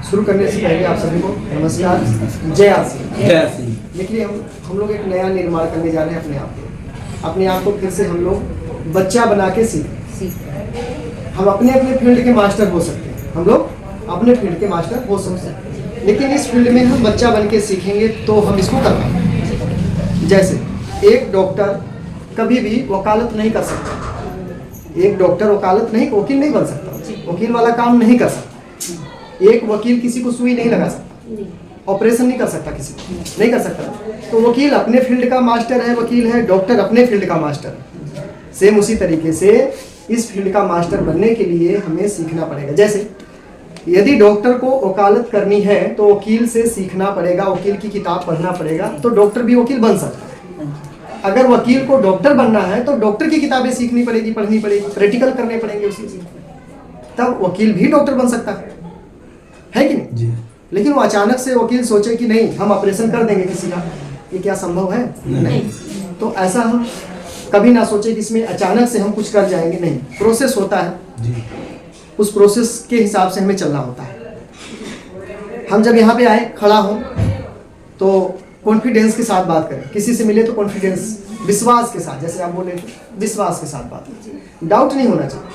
शुरू करने से पहले आप सभी को नमस्कार, जय आसी। जय सिंह। देखिए हम लोग एक नया निर्माण करने जा रहे हैं अपने आप को फिर से हम लोग बच्चा बना के सीखें। हम अपने अपने फील्ड के मास्टर हो सकते हैं, हम लोग अपने फील्ड के मास्टर हो सकते हैं, लेकिन इस फील्ड में हम बच्चा बन के सीखेंगे तो हम इसको कर पाएंगे। जैसे एक डॉक्टर कभी भी वकालत नहीं कर सकता, एक डॉक्टर वकील नहीं बन सकता, वकील वाला काम नहीं कर सकता। एक वकील किसी को सुई नहीं लगा सकता, ऑपरेशन नहीं कर सकता, किसी को नहीं कर सकता। तो वकील अपने फील्ड का मास्टर है, वकील है, डॉक्टर अपने फील्ड का मास्टर है। सेम उसी तरीके से इस फील्ड का मास्टर बनने के लिए हमें सीखना पड़ेगा। जैसे यदि डॉक्टर को वकालत करनी है तो वकील से सीखना पड़ेगा, वकील की किताब पढ़ना पड़ेगा, तो डॉक्टर भी वकील बन सकता है। अगर वकील को डॉक्टर बनना है तो डॉक्टर की किताबें सीखनी पड़ेगी, पढ़नी पड़ेगी, प्रैक्टिकल करने पड़ेंगे उसकी, तब वकील भी डॉक्टर बन सकता है कि नहीं जी। लेकिन वो अचानक से वकील सोचे कि नहीं हम ऑपरेशन कर देंगे किसी का, ये क्या संभव है? नहीं। तो ऐसा हम कभी ना सोचे कि इसमें अचानक से हम कुछ कर जाएंगे, नहीं। प्रोसेस होता है जी। उस प्रोसेस के हिसाब से हमें चलना होता है। हम जब यहाँ पे आए, खड़ा हो तो कॉन्फिडेंस के साथ बात करें, किसी से मिले तो कॉन्फिडेंस, विश्वास के साथ, जैसे आप बोले विश्वास के साथ बात करें, डाउट नहीं होना चाहिए,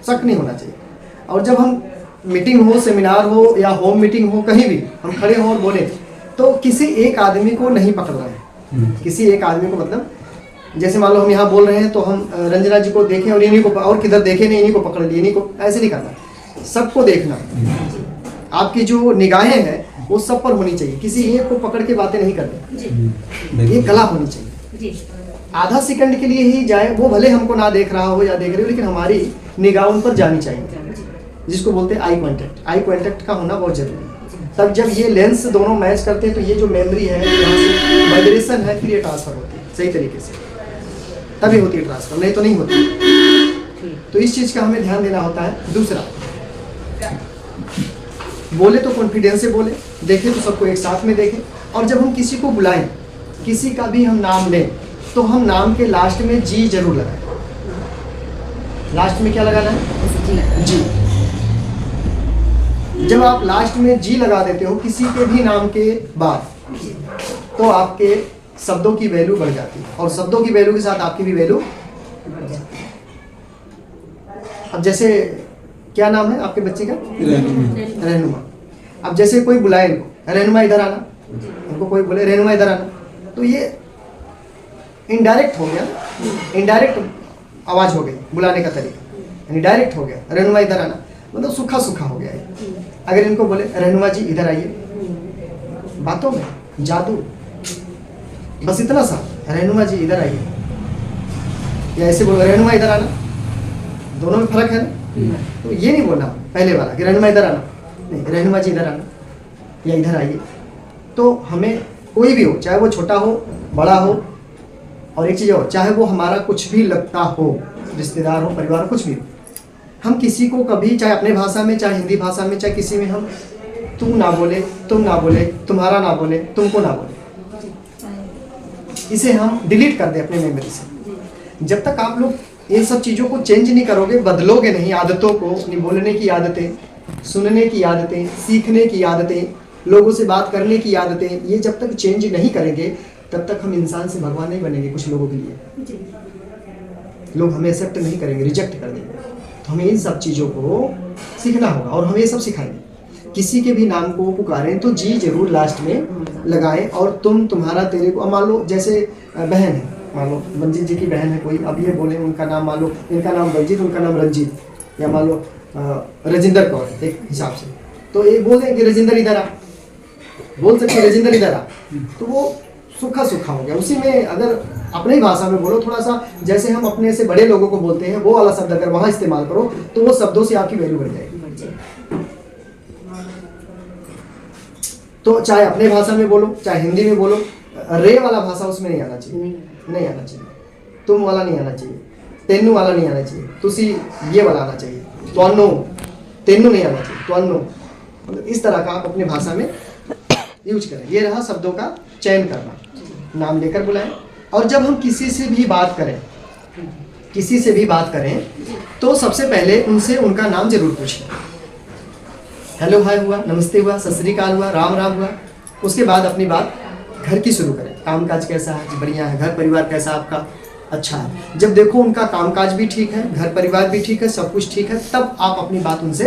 शक नहीं होना चाहिए। और जब हम मीटिंग हो, सेमिनार हो या होम मीटिंग हो, कहीं भी हम खड़े हों और बोले तो किसी एक आदमी को नहीं पकड़ रहे हैं, किसी एक आदमी को, मतलब जैसे मान लो हम यहाँ बोल रहे हैं तो हम रंजना जी को देखें और इन्हीं को, और किधर देखें नहीं, इन्हीं को पकड़ लिए, इन्हीं को, ऐसे नहीं करना, सबको देखना। आपकी जो निगाहें हैं वो सब पर होनी चाहिए, किसी एक को पकड़ के बातें नहीं करनी, ये कला होनी चाहिए। आधा सेकंड के लिए ही जाए, वो भले हमको ना देख रहा हो या देख रहे हो, लेकिन हमारी निगाह उन पर जानी चाहिए, जिसको बोलते हैं आई कांटेक्ट। आई कांटेक्ट का होना बहुत जरूरी है। तब जब ये लेंस दोनों मैच करते हैं तो ये जो मेमोरी है, यहाँ से वाइब्रेशन है, फिर ये ट्रांसफर होती है सही तरीके से, तभी होती है ट्रांसफर, नहीं तो नहीं होती। तो इस चीज का हमें ध्यान देना होता है। दूसरा, बोले तो कॉन्फिडेंस से बोले, देखें तो सबको एक साथ में देखें। और जब हम किसी को बुलाएं, किसी का भी हम नाम लें, तो हम नाम के लास्ट में जी जरूर लगाएं। लास्ट में क्या लगाना है? जी। जब आप लास्ट में जी लगा देते हो किसी के भी नाम के बाद, तो आपके शब्दों की वैल्यू बढ़ जाती है, और शब्दों की वैल्यू के साथ आपकी भी वैल्यू बढ़ जाती है। अब जैसे क्या नाम है आपके बच्चे का? रहनुमा। अब जैसे कोई बुलाए इनको, रहनुमा इधर आना, उनको कोई बोले रहनुमा इधर आना, तो ये इनडायरेक्ट हो गया, इनडायरेक्ट आवाज हो गई बुलाने का तरीका, यानी डायरेक्ट हो गया, रहनुमा इधर आना, मतलब सूखा सूखा हो गया है। अगर इनको बोले रहनुमा जी इधर आइए, बातों में जादू, बस इतना सा, रहनुमा जी इधर आइए, या ऐसे बोलो रहनुमा इधर आना, दोनों में फर्क है ना। तो ये नहीं बोलना पहले वाला कि रहनुमा इधर आना, नहीं, रहनुमा जी इधर आना या इधर आइए। तो हमें कोई भी हो, चाहे वो छोटा हो, बड़ा हो, और एक चीज़ और, चाहे वो हमारा कुछ भी लगता हो, रिश्तेदार हो, परिवार हो, कुछ भी हो, हम किसी को कभी, चाहे अपने भाषा में, चाहे हिंदी भाषा में, चाहे किसी में, हम तू ना बोले, तुम ना बोले, तुम्हारा ना बोले, तुमको ना बोले, इसे हम डिलीट कर दें अपने मेमोरी से। जब तक आप लोग इन सब चीज़ों को चेंज नहीं करोगे, बदलोगे नहीं, आदतों को, अपनी बोलने की आदतें, सुनने की आदतें, सीखने की आदतें, लोगों से बात करने की आदतें, ये जब तक चेंज नहीं करेंगे तब तक हम इंसान से भगवान नहीं बनेंगे। कुछ लोगों के लिए लोग हमें एक्सेप्ट नहीं करेंगे, रिजेक्ट कर देंगे। तो हमें इन सब चीज़ों को सीखना होगा, और हम ये सब सिखाएंगे। किसी के भी नाम को पुकारें तो जी जरूर लास्ट में लगाएं, और तुम, तुम्हारा, तेरे को। मान लो जैसे बहन है, मान लो रंजीत जी की बहन है कोई, अब ये बोले उनका नाम, मान लो इनका नाम बलजीत, उनका नाम रंजीत, या मान लो रजिंदर कौर, एक हिसाब से, तो एक बोल दें कि रजिंदर इधर आ, बोल सकते रजिंदर इधर आ, तो वो सूखा सूखा हो गया। उसी में अगर अपनी भाषा में बोलो, थोड़ा सा जैसे हम अपने से बड़े लोगों को बोलते हैं, वो वाला शब्द अगर वहाँ इस्तेमाल करो तो वो शब्दों से आपकी वैल्यू बढ़ जाएगी। तो चाहे अपने भाषा में बोलो, चाहे हिंदी में बोलो, रे वाला भाषा उसमें नहीं आना चाहिए, नहीं आना चाहिए, तुम वाला नहीं आना चाहिए, तेन्नू वाला नहीं आना चाहिए, तुसी ये वाला आना चाहिए, त्वान्नो, तेन्नू नहीं आना चाहिए, त्वान्नो, मतलब इस तरह का आप अपनी भाषा में यूज करें। ये रहा शब्दों का चयन करना, नाम लेकर बुलाएं। और जब हम किसी से भी बात करें, किसी से भी बात करें तो सबसे पहले उनसे उनका नाम जरूर पूछें। हेलो हाय हुआ, नमस्ते हुआ, सत श्री अकाल हुआ, राम राम हुआ। उसके बाद अपनी बात घर की शुरू करें। कामकाज कैसा है जी? बढ़िया है। घर परिवार कैसा आपका? अच्छा है। जब देखो उनका कामकाज भी ठीक है, घर परिवार भी ठीक है, सब कुछ ठीक है, तब आप अपनी बात उनसे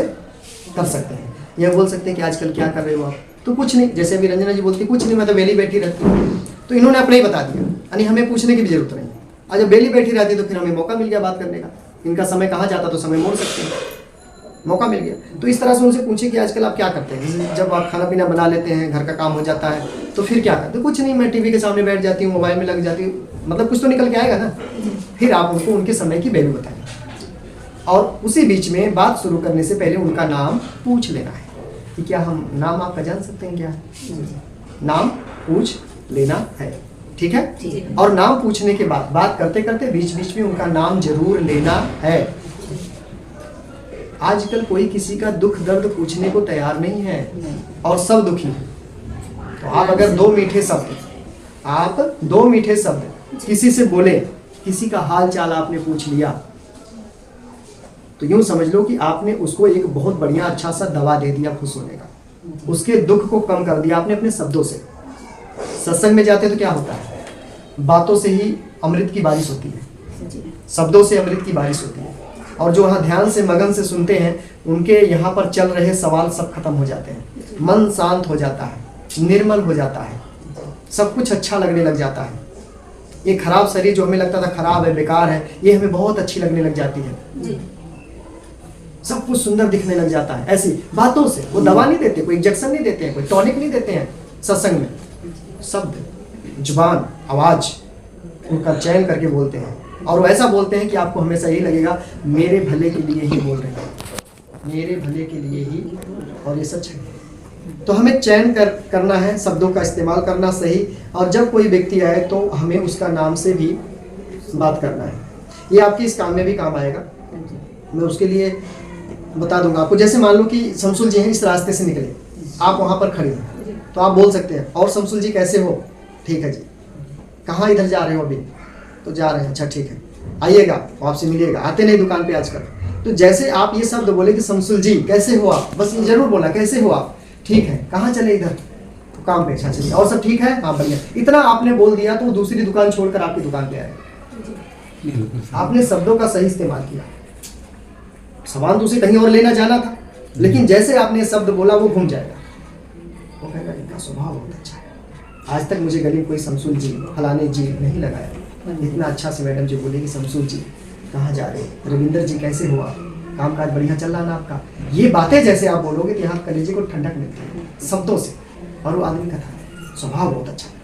कर सकते हैं। यह बोल सकते हैं कि आजकल क्या कर रहे हो आप? तो कुछ नहीं, जैसे अभी रंजना जी बोलती कुछ नहीं, मैं तो बेली बैठी रहती हूँ, तो इन्होंने अपने ही बता दिया, यानी हमें पूछने की भी जरूरत नहीं। और जब बेली बैठी रहती तो फिर हमें मौका मिल गया बात करने का। इनका समय कहाँ जाता, तो समय मोड़ सकते हैं, मौका मिल गया। तो इस तरह से उनसे पूछे कि आजकल आप क्या करते हैं। जैसे जब आप खाना पीना बना लेते हैं, घर का काम हो जाता है, तो फिर क्या करते? कुछ नहीं, मैं टीवी के सामने बैठ जाती हूँ, मोबाइल में लग जाती हूँ, मतलब कुछ तो निकल के आएगा ना। फिर आप उनको उनके समय की वैल्यू बताएं, और उसी बीच में बात शुरू करने से पहले उनका नाम पूछ लेना है कि क्या हम नाम आपका जान सकते हैं क्या? नाम पूछ लेना है, ठीक है। और नाम पूछने के बाद बात करते करते बीच बीच में उनका नाम जरूर लेना है। आजकल कोई किसी का दुख दर्द पूछने को तैयार नहीं है, और सब दुखी हैं। तो आप अगर दो मीठे शब्द किसी से बोले, किसी का हाल चाल आपने पूछ लिया, तो यूं समझ लो कि आपने उसको एक बहुत बढ़िया अच्छा सा दवा दे दिया खुश होने का, उसके दुख को कम कर दिया आपने अपने शब्दों से। सत्संग में जाते तो क्या होता है? बातों से ही अमृत की बारिश होती है, शब्दों से अमृत की बारिश होती है, और जो वहाँ ध्यान से मगन से सुनते हैं, उनके यहाँ पर चल रहे सवाल सब खत्म हो जाते हैं, मन शांत हो जाता है, निर्मल हो जाता है, सब कुछ अच्छा लगने लग जाता है। ये खराब शरीर जो हमें लगता था खराब है, बेकार है, ये हमें बहुत अच्छी लगने लग जाती है, सब कुछ सुंदर दिखने लग जाता है ऐसी बातों से। वो दवा नहीं देते, कोई इंजेक्शन नहीं देते हैं, कोई टॉनिक नहीं देते हैं। सत्संग में शब्द, जुबान, आवाज उनका चयन करके बोलते हैं, और वो ऐसा बोलते हैं कि आपको हमेशा यही लगेगा मेरे भले के लिए ही बोल रहे हैं, मेरे भले के लिए ही, और ये सच है। तो हमें चयन करना है, शब्दों का इस्तेमाल करना सही, और जब कोई व्यक्ति आए तो हमें उसका नाम से भी बात करना है। ये आपकी इस काम में भी काम आएगा, मैं उसके लिए बता दूंगा आपको। जैसे मान लो कि शमसुल जी हैं, इस रास्ते से निकले, आप वहाँ पर खड़े हैं, तो आप बोल सकते हैं और शमसुल जी कैसे हो? ठीक है जी। कहाँ इधर जा रहे हो अभी? तो जा रहे हैं, अच्छा ठीक है, आइएगा, आपसे मिलिएगा। आते नहीं दुकान पे आजकल। तो जैसे आप ये शब्द बोले कि शमसुल जी कैसे हो आप, बस ये जरूर बोला कैसे हो आप, ठीक है, कहाँ चले? इधर, तो काम पे, अच्छा चलिए, और सब ठीक है, हाँ बढ़िया। इतना आपने बोल दिया तो वो दूसरी दुकान छोड़कर आपकी दुकान पे आएगा। आपने शब्दों का सही इस्तेमाल किया। सामान तो उसे कहीं और लेना जाना था, लेकिन जैसे आपने शब्द बोला वो घूम जाएगा, वो कहेगा इनका स्वभाव बहुत अच्छा है, आज तक मुझे गली में कोई शमसुल जी, फलाने जी नहीं लगाया, इतना अच्छा से मैडम जी बोलेगी शमसुल जी कहाँ जा रहे हो, रविंदर जी कैसे हो आप, काम काज बढ़िया चल रहा ना आपका। ये बातें जैसे आप बोलोगे तो यहाँ कलेजे को ठंडक मिलती है शब्दों से, और वो आदमी का था स्वभाव बहुत अच्छा है,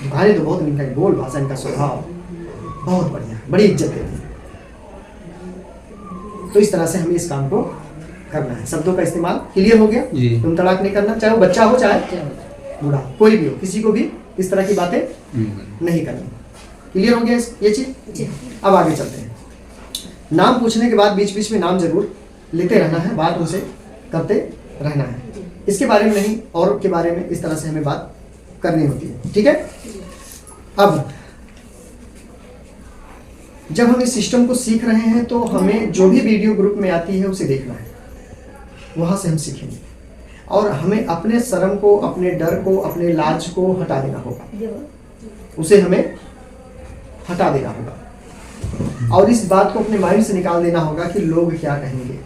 दुकानें तो बहुत निकल, बोल भाषा इनका स्वभाव बहुत बढ़िया, बड़ी इज्जत देती है। तो इस तरह से हमें इस काम को करना है। शब्दों का इस्तेमाल क्लियर हो गया? तुम तड़ाक नहीं करना, चाहे वो बच्चा हो चाहे बूढ़ा, कोई भी हो, किसी को भी इस तरह की बातें नहीं करनी। क्लियर हो गया ये चीज? अब आगे चलते हैं। नाम पूछने के बाद बीच बीच में नाम जरूर लेते रहना है, बात उनसे करते रहना है। इसके बारे में नहीं, और के बारे में इस तरह से हमें बात करनी होती है, ठीक है। अब जब हम इस सिस्टम को सीख रहे हैं तो हमें जो भी वीडियो ग्रुप में आती है उसे देखना है, वहां से हम सीखेंगे, और हमें अपने शर्म को, अपने डर को, अपने लाज को हटा देना होगा, उसे हमें हटा देना होगा, और इस बात को अपने माइंड से निकाल देना होगा कि लोग क्या कहेंगे।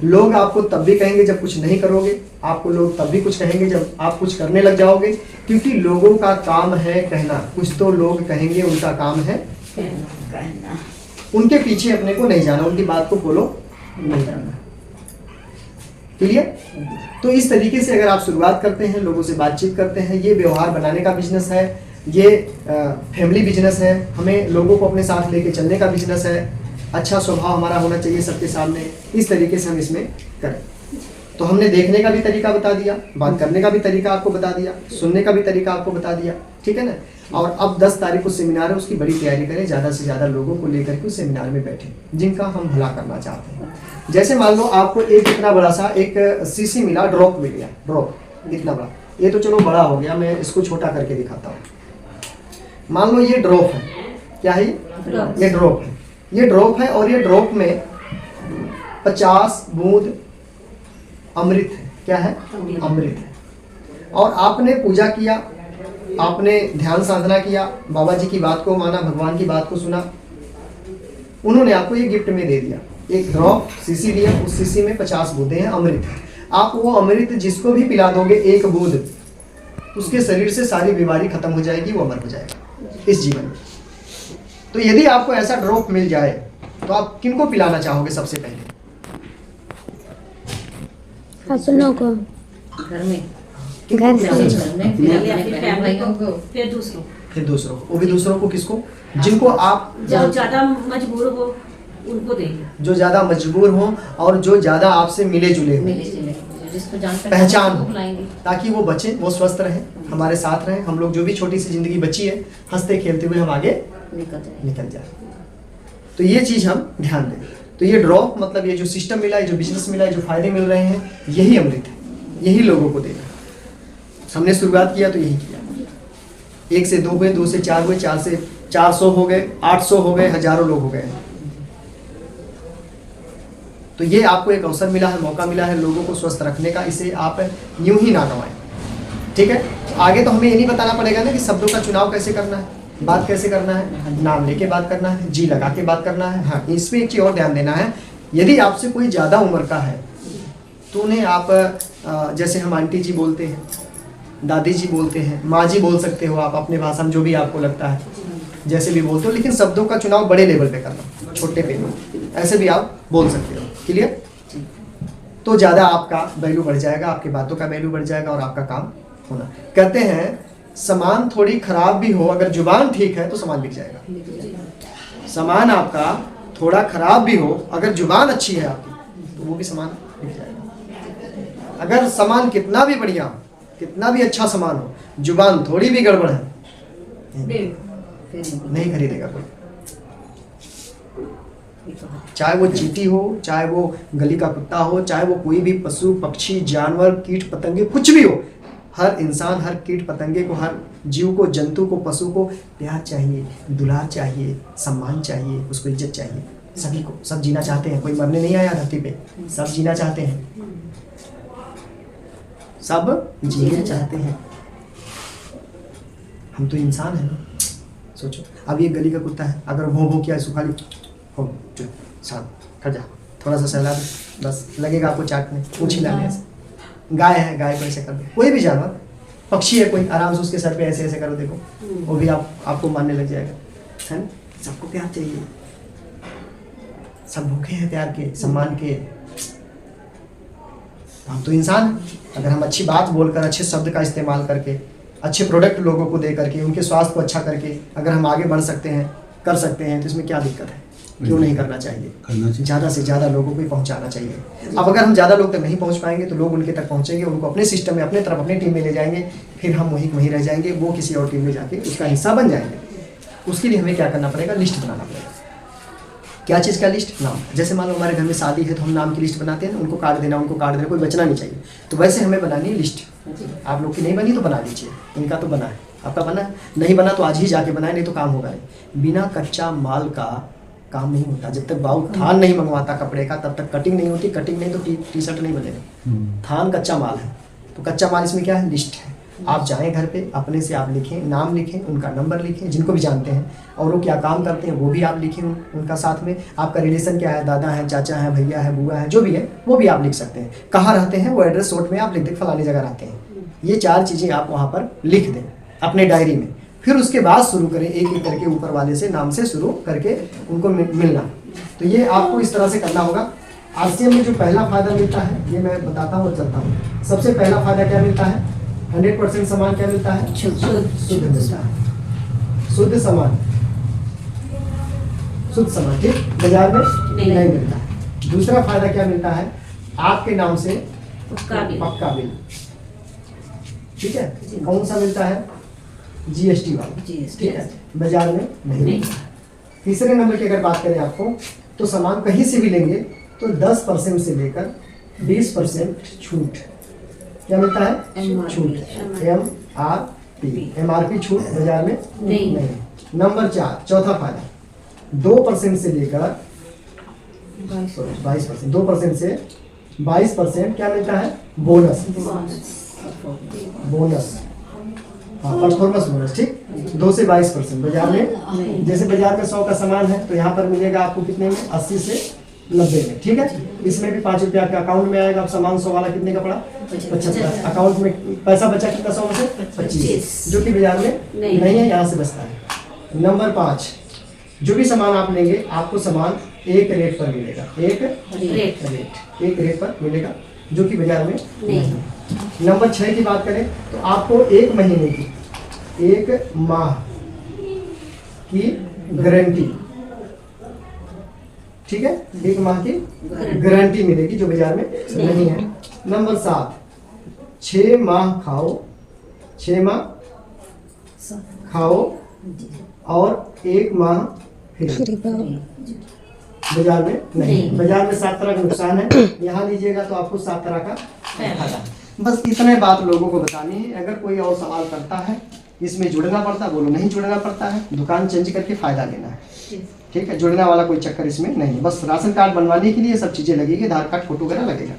लोग आपको तब भी कहेंगे जब कुछ नहीं करोगे, आपको लोग तब भी कुछ कहेंगे जब आप कुछ करने लग जाओगे, क्योंकि लोगों का काम है कहना, कुछ तो लोग कहेंगे, उनका काम है कहना, उनके पीछे अपने को नहीं जाना, उनकी बात को फॉलो नहीं करना। क्लियर? तो इस तरीके से अगर आप शुरुआत करते हैं, लोगों से बातचीत करते हैं, ये व्यवहार बनाने का बिजनेस है, ये फैमिली बिजनेस है, हमें लोगों को अपने साथ लेके चलने का बिजनेस है, अच्छा स्वभाव हमारा होना चाहिए सबके सामने, इस तरीके से हम इसमें करें। तो हमने देखने का भी तरीका बता दिया, बात करने का भी तरीका आपको बता दिया, सुनने का भी तरीका आपको बता दिया, ठीक है ना। और अब 10 तारीख को सेमिनार है, उसकी बड़ी तैयारी करें, ज़्यादा से ज़्यादा लोगों को लेकर के उस सेमिनार में बैठे जिनका हम भला करना चाहते हैं। जैसे मान लो आपको एक इतना बड़ा सा एक शीशी मिला, ड्रॉप मिल गया, ड्रॉप इतना बड़ा, ये तो चलो बड़ा हो गया, मैं इसको छोटा करके दिखाता हूँ। मान लो ये ड्रॉप है, क्या है ये ड्रॉप है, ये ड्रॉप है, और ये ड्रॉप में 50 बूंद अमृत है। क्या है? अमृत है। और आपने पूजा किया, आपने ध्यान साधना किया, बाबा जी की बात को माना, भगवान की बात को सुना, उन्होंने आपको ये गिफ्ट में दे दिया, एक ड्रॉप शीशी दिया, उस शीशी में 50 बूंदे हैं अमृत। आप वो अमृत जिसको भी पिला दोगे एक बूंद, उसके शरीर से सारी बीमारी खत्म हो जाएगी, वो अमर हो जाएगा इस जीवन में। तो यदि आपको ऐसा ड्रॉप मिल जाए तो आप किनको पिलाना चाहोगे सबसे पहले? हसनों को, घर में, घर से, फिर दूसरों को, वो भी दूसरों को किसको? जिनको आप जो ज्यादा मजबूर हो उनको देंगे, जो ज्यादा मजबूर हो और जो ज्यादा आपसे मिले जुले हो, जिसको जान पहचान हो, ताकि वो बचे, वो स्वस्थ रहे, हमारे साथ रहे, हम लोग जो भी छोटी सी जिंदगी बची है हंसते खेलते हुए हम आगे निकल जाए। तो ये चीज हम ध्यान दें। तो ये ड्रॉप मतलब ये जो सिस्टम मिला है, जो बिजनेस मिला है, जो फायदे मिल रहे हैं, यही अमृत है, यही लोगों को देना। हमने शुरुआत किया तो यही किया, 1 से 2 हुए, 2 से 4 हुए, 4 से 400 हो गए, 800 हो गए, हजारों लोग हो गए। तो ये आपको एक अवसर मिला है, मौका मिला है लोगों को स्वस्थ रखने का, इसे आप यूं ही ना गंवाएं। ठीक है, आगे तो हमें ये नहीं बताना पड़ेगा ना कि शब्दों का चुनाव कैसे करना है, बात कैसे करना है, नाम लेके बात करना है, जी लगा के बात करना है। हाँ, इसमें एक चीज और ध्यान देना है, यदि आपसे कोई ज्यादा उम्र का है तो उन्हें आप जैसे हम आंटी जी बोलते हैं, दादी जी बोलते हैं, माँ जी बोल सकते हो आप अपने भाषा में, जो भी आपको लगता है जैसे भी बोलते हो, लेकिन शब्दों का चुनाव बड़े लेवल पे करना, छोटे पे नहीं, ऐसे भी आप बोल सकते हो। क्लियर? तो ज़्यादा आपका वैल्यू बढ़ जाएगा, आपकी बातों का वैल्यू बढ़ जाएगा और आपका काम होना। कहते हैं सामान थोड़ी खराब भी हो, अगर जुबान ठीक है तो सामान बिक जाएगा। सामान आपका थोड़ा खराब भी हो, अगर जुबान अच्छी है आपकी तो वो भी सामान बिक जाएगा। अगर सामान कितना भी बढ़िया हो, कितना भी अच्छा सामान हो, जुबान थोड़ी भी गड़बड़ है नहीं खरीदेगा कोई। चाहे वो चींटी हो, चाहे वो गली का कुत्ता हो, चाहे वो कोई भी पशु पक्षी जानवर कीट पतंगे कुछ भी हो, हर इंसान, हर कीट पतंगे को, हर जीव को, जंतु को, पशु को प्यार चाहिए, दुलार चाहिए, सम्मान चाहिए, उसको इज्जत चाहिए। सभी को, सब जीना चाहते हैं, कोई मरने नहीं आया धरती पे, सब जीना चाहते हैं, सब जीना चाहते हैं। हम तो इंसान हैं ना। सोचो अब ये गली का कुत्ता है, अगर भों भों किया सुखा ली, हो शांत खड़ जा, थोड़ा सा सहला दो, बस लगेगा आपको चाटने, पूछ हिलाने ऐसे। गाय है, गाय को ऐसे कर दो, कोई भी जानवर, पक्षी है कोई, आराम से उसके सर पे ऐसे ऐसे करो, देखो वो भी आपको मानने लग जाएगा, है ना? सबको प्यार चाहिए, सब भूखे हैं प्यार के, सम्मान के। हम तो इंसान हैं, अगर हम अच्छी बात बोलकर, अच्छे शब्द का इस्तेमाल करके, अच्छे प्रोडक्ट लोगों को दे करके, उनके स्वास्थ्य को अच्छा करके अगर हम आगे बढ़ सकते हैं, कर सकते हैं, तो इसमें क्या दिक्कत है? क्यों नहीं करना चाहिए? ज़्यादा से ज़्यादा लोगों को पहुंचाना चाहिए। अब अगर हम ज़्यादा लोग तक नहीं पहुंच पाएंगे तो लोग उनके तक पहुंचेंगे, उनको अपने सिस्टम में, अपने तरफ, अपनी टीम में ले जाएंगे, फिर हम वहीं रह जाएंगे, वो किसी और टीम में जाके उसका हिस्सा बन जाएंगे। उसके लिए हमें क्या करना पड़ेगा? लिस्ट बनाना पड़ेगा। क्या चीज़ का लिस्ट? नाम। जैसे मान लो हमारे घर में शादी है तो हम नाम की लिस्ट बनाते हैं ना, उनको कार्ड देना, उनको कार्ड देना, कोई बचना नहीं चाहिए। तो वैसे हमें बनानी है लिस्ट। आप लोग की नहीं बनी तो बना लीजिए, इनका तो बना है, आपका बना है, नहीं बना तो आज ही जाके बनाए, नहीं तो काम होगा नहीं। बिना कच्चा माल का काम नहीं होता। जब तक बाबू थान नहीं मंगवाता कपड़े का, तब तक कटिंग नहीं होती, कटिंग नहीं तो टी शर्ट नहीं बनेगा। थान कच्चा माल है, तो कच्चा माल इसमें क्या है? लिस्ट है। आप जाएं घर पे, अपने से आप लिखें, नाम लिखें, उनका नंबर लिखें, जिनको भी जानते हैं, और वो क्या काम करते हैं वो भी आप लिखें, उनका साथ में आपका रिलेशन क्या है, दादा है, चाचा है, भैया है, बुआ है, जो भी है वो भी आप लिख सकते हैं। कहाँ रहते हैं वो एड्रेस शॉर्ट में आप लिख दें, फलानी जगह रहते हैं। ये 4 चीज़ें आप वहाँ पर लिख दें अपने डायरी में। फिर उसके बाद शुरू करें, एक एक करके ऊपर वाले से नाम से शुरू करके उनको मिलना। तो ये आपको इस तरह से करना होगा। आरसीएम में जो पहला फायदा मिलता है ये मैं बताता हूँ और चलता हूँ। सबसे पहला फायदा क्या मिलता है? 100% सामान क्या मिलता है? शुद्ध मिलता है। शुद्ध सामान, शुद्ध सामान, ठीक, बाजार में नहीं मिलता है। दूसरा फायदा क्या मिलता है? आपके नाम से पक्का बिल, ठीक है। कौन सा मिलता है? जीएसटी वाला, ठीक है, बाजार में नहीं मिलता है। तीसरे नंबर की अगर बात करें आपको, तो सामान कहीं से भी लेंगे तो 10% से लेकर 20% छूट। क्या मिलता है? छूट, MRP छूट बाजार में नहीं। नंबर 4, चौथा फायदा, 2% से लेकर 22%, 2% से 22% क्या मिलता है? बोनस, बोनस, हाँ परफॉर्मेंस बोनस, ठीक। 2 से 22%। बाजार में जैसे बाजार में 100 का सामान है तो यहाँ पर मिलेगा आपको कितने में, 80 से 90 में, ठीक है। इसमें भी 5 रुपया का अकाउंट में आएगा। अब सामान 100 वाला कितने का पड़ा, 75। अकाउंट में पैसा बचा कितना, 100 में से 25, जो कि बाजार में नहीं है, यहाँ से बचता है। नंबर 5, जो भी सामान आप लेंगे आपको सामान एक रेट पर मिलेगा, एक रेट पर मिलेगा, जो कि बाजार में नहीं। नंबर 6 की बात करें तो आपको 1 महीने की, 1 माह की गारंटी, ठीक है, 1 माह की गारंटी मिलेगी, जो बाजार में नहीं है। नंबर 7, 6 माह खाओ, 6 माह खाओ और 1 माह फ्री, बाजार में नहीं। बाजार में 7 तरह का नुकसान है, यहाँ लीजिएगा तो आपको 7 तरह का फायदा। बस इतने बात लोगों को बतानी है। अगर कोई और सवाल करता है, इसमें जुड़ना पड़ता है, बोलो नहीं जुड़ना पड़ता है, दुकान चेंज करके फायदा लेना है, ठीक है। जुड़ने वाला कोई चक्कर इसमें नहीं है। बस राशन कार्ड बनवाने के लिए सब चीज़ें लगेगी, आधार कार्ड, फोटो वगैरह लगेगा।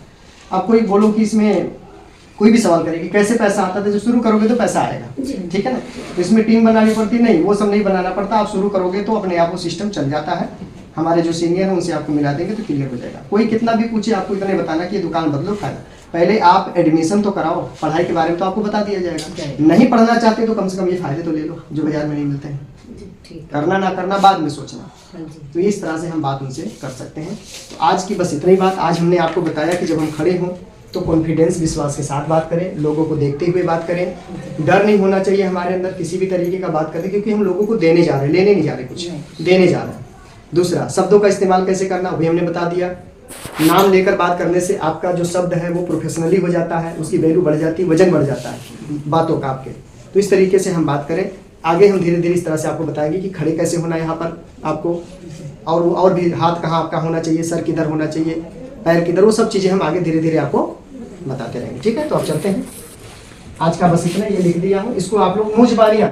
आप कोई बोलो कि इसमें कोई भी सवाल करेगी कैसे पैसा आता है, तो शुरू करोगे तो पैसा आएगा, ठीक है ना। तो इसमें टीम बनानी पड़ती नहीं, वो सब नहीं बनाना पड़ता। आप शुरू करोगे तो अपने आप वो सिस्टम चल जाता है। हमारे जो सीनियर हैं उनसे आपको मिला देंगे तो क्लियर हो जाएगा। कोई कितना भी पूछे, आपको इतने बताना कि दुकान बदलो फायदा। पहले आप एडमिशन तो कराओ, पढ़ाई के बारे में तो आपको बता दिया जाएगा। नहीं पढ़ना चाहते तो कम से कम ये फायदे तो ले लो जो बाजार में नहीं मिलते हैं। करना ना करना बाद में सोचना। तो इस तरह से हम बात उनसे कर सकते हैं। तो आज की बस इतनी बात। आज हमने आपको बताया कि जब हम खड़े हों तो कॉन्फिडेंस, विश्वास के साथ बात करें, लोगों को देखते हुए बात करें। डर नहीं होना चाहिए हमारे अंदर किसी भी तरीके का बात करने, क्योंकि हम लोगों को देने जा रहे हैं, लेने नहीं जा रहे, कुछ देने जा रहे हैं। दूसरा, शब्दों का इस्तेमाल कैसे करना वही हमने बता दिया। नाम लेकर बात करने से आपका जो शब्द है वो प्रोफेशनली हो जाता है, उसकी वैल्यू बढ़ जाती है, वजन बढ़ जाता है बातों का आपके। तो इस तरीके से हम बात करें। आगे हम धीरे धीरे इस तरह से आपको बताएंगे कि खड़े कैसे होना है यहाँ पर आपको, और भी हाथ कहाँ आपका होना चाहिए, सर किधर होना चाहिए, पैर किधर, वो सब चीज़ें हम आगे धीरे धीरे आपको बताते रहेंगे, ठीक है। तो आप चलते हैं। आज का बस इतना, ये लिख दिया हूँ, इसको आप लोग मुझ बारियाँ